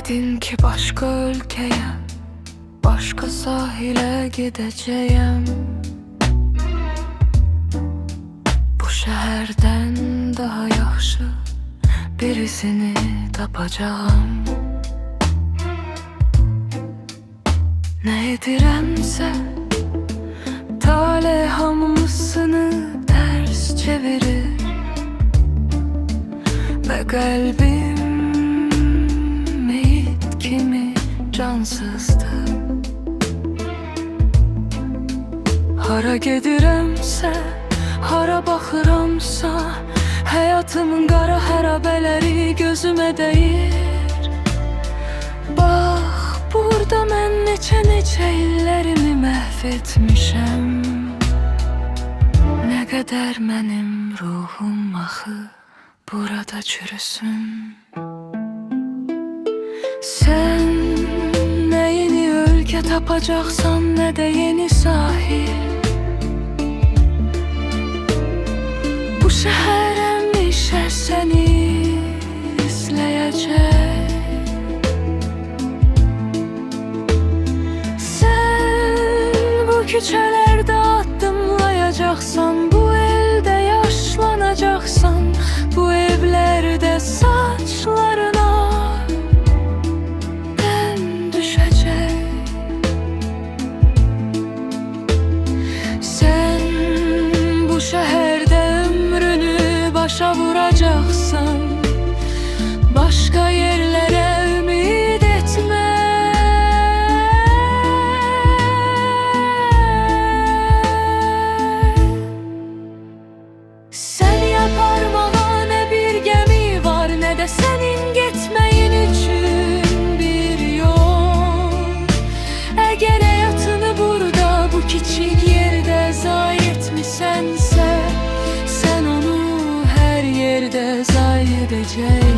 Dedin ki başka ülkeye, başka sahile gideceğim. Bu şehirden daha yaxşı birisini tapacağım. Ne edirəmsə tale hamısını ters çevirir ve kalbim meyit kimi cansızdı. Hara gedirəmsə, hara baxıramsa, həyatımın qara hərabələri gözümə dəyir. Bax, burada mən neçə illərimi məhv etmişəm. Nə qədər mənim ruhum axı burada çürüsün. Sen ne yeni ülke tapacaksan ne de yeni sahil. Bu şehir həmişə səni izləyəcək. Sen bu küçələrdə addımlayacaqsan, bu elde yaşlanacaqsan, bu evlərdə saçlarına den düşəcək. Sen bu şehirdə ömrünü başa vuracaqsan, başka yerlere ümid etme. Sen yaparmağa ne bir gemi var, ne de senin gitmeyin üçün bir yol. Eğer hayatını burada bu küçük yerde zayi etmişsense, sen onu her yerde zayi edeceksin.